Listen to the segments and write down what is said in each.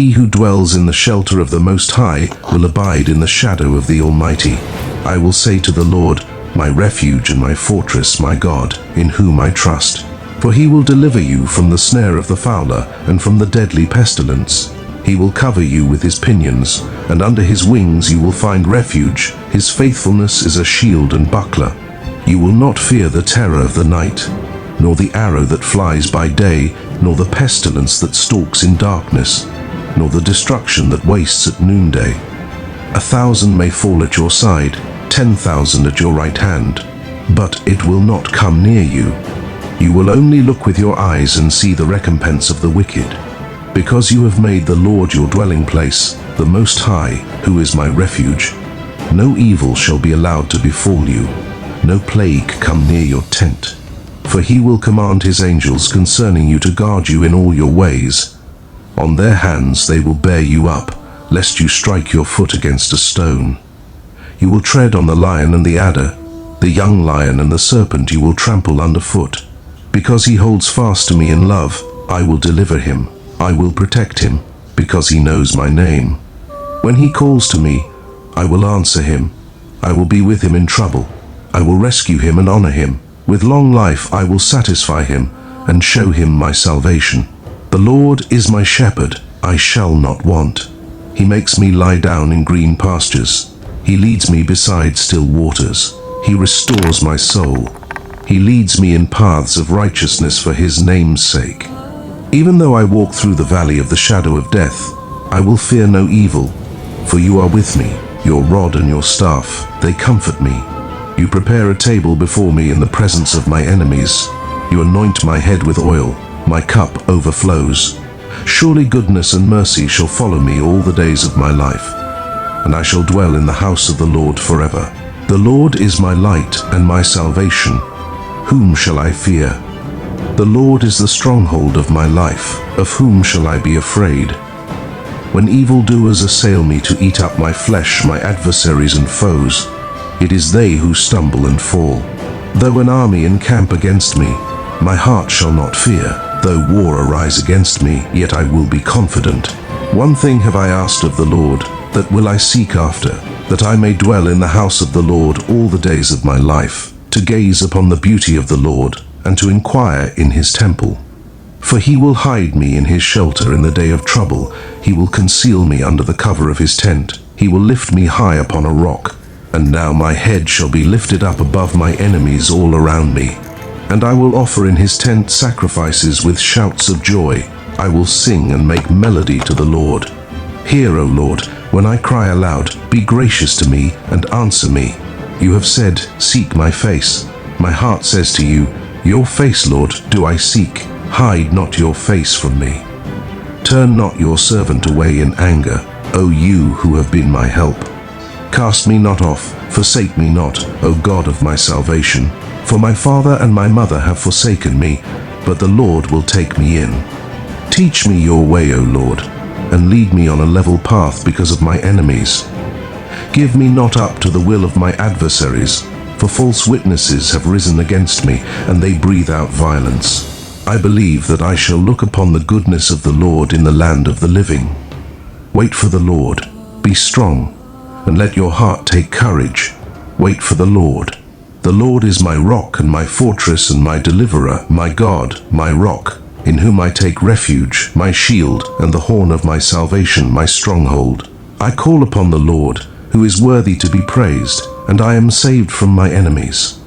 He who dwells in the shelter of the Most High will abide in the shadow of the Almighty. I will say to the Lord, my refuge and my fortress, my God, in whom I trust. For he will deliver you from the snare of the fowler and from the deadly pestilence. He will cover you with his pinions, and under his wings you will find refuge. His faithfulness is a shield and buckler. You will not fear the terror of the night, nor the arrow that flies by day, nor the pestilence that stalks in darkness, nor the destruction that wastes at noonday. 1,000 may fall at your side, 10,000 at your right hand, but it will not come near you. You will only look with your eyes and see the recompense of the wicked. Because you have made the Lord your dwelling place, the Most High, who is my refuge, no evil shall be allowed to befall you, no plague come near your tent. For he will command his angels concerning you to guard you in all your ways. On their hands they will bear you up, lest you strike your foot against a stone. You will tread on the lion and the adder, the young lion and the serpent you will trample underfoot. Because he holds fast to me in love, I will deliver him. I will protect him, because he knows my name. When he calls to me, I will answer him. I will be with him in trouble. I will rescue him and honor him. With long life I will satisfy him and show him my salvation. The Lord is my shepherd, I shall not want. He makes me lie down in green pastures. He leads me beside still waters. He restores my soul. He leads me in paths of righteousness for his name's sake. Even though I walk through the valley of the shadow of death, I will fear no evil, for you are with me. Your rod and your staff, they comfort me. You prepare a table before me in the presence of my enemies. You anoint my head with oil, my cup overflows. Surely goodness and mercy shall follow me all the days of my life, and I shall dwell in the house of the Lord forever. The Lord is my light and my salvation. Whom shall I fear? The Lord is the stronghold of my life. Of whom shall I be afraid? When evildoers assail me to eat up my flesh, my adversaries and foes, it is they who stumble and fall. Though an army encamp against me, my heart shall not fear. Though war arise against me, yet I will be confident. One thing have I asked of the Lord, that will I seek after, that I may dwell in the house of the Lord all the days of my life, to gaze upon the beauty of the Lord, and to inquire in his temple. For he will hide me in his shelter in the day of trouble. He will conceal me under the cover of his tent. He will lift me high upon a rock. And now my head shall be lifted up above my enemies all around me. And I will offer in his tent sacrifices with shouts of joy. I will sing and make melody to the Lord. Hear, O Lord, when I cry aloud, be gracious to me and answer me. You have said, seek my face. My heart says to you, your face, Lord, do I seek. Hide not your face from me. Turn not your servant away in anger, O you who have been my help. Cast me not off, forsake me not, O God of my salvation. For my father and my mother have forsaken me, but the Lord will take me in. Teach me your way, O Lord, and lead me on a level path because of my enemies. Give me not up to the will of my adversaries, for false witnesses have risen against me, and they breathe out violence. I believe that I shall look upon the goodness of the Lord in the land of the living. Wait for the Lord, be strong, and let your heart take courage. Wait for the Lord. The Lord is my rock and my fortress and my deliverer, my God, my rock, in whom I take refuge, my shield and the horn of my salvation, my stronghold. I call upon the Lord, who is worthy to be praised, and I am saved from my enemies.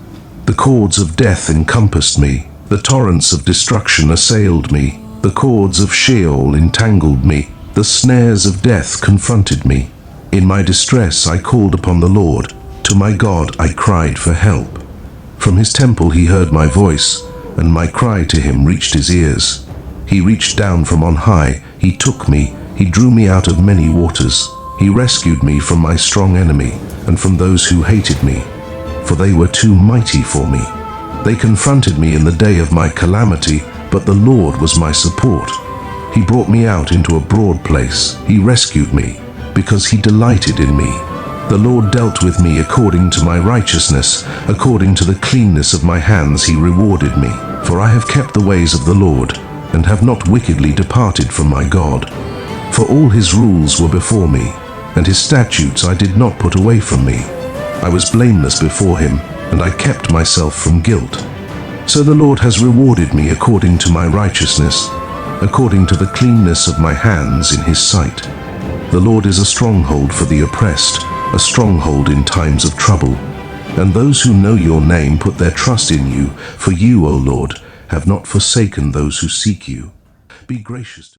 The cords of death encompassed me, the torrents of destruction assailed me, the cords of Sheol entangled me, the snares of death confronted me. In my distress I called upon the Lord, to my God I cried for help. From his temple he heard my voice, and my cry to him reached his ears. He reached down from on high, he took me, he drew me out of many waters. He rescued me from my strong enemy, and from those who hated me, for they were too mighty for me. They confronted me in the day of my calamity, but the Lord was my support. He brought me out into a broad place. He rescued me, because he delighted in me. The Lord dealt with me according to my righteousness, according to the cleanness of my hands he rewarded me. For I have kept the ways of the Lord, and have not wickedly departed from my God. For all his rules were before me, and his statutes I did not put away from me. I was blameless before him, and I kept myself from guilt. So the Lord has rewarded me according to my righteousness, according to the cleanness of my hands in his sight. The Lord is a stronghold for the oppressed, a stronghold in times of trouble. And those who know your name put their trust in you, for you, O Lord, have not forsaken those who seek you. Be gracious to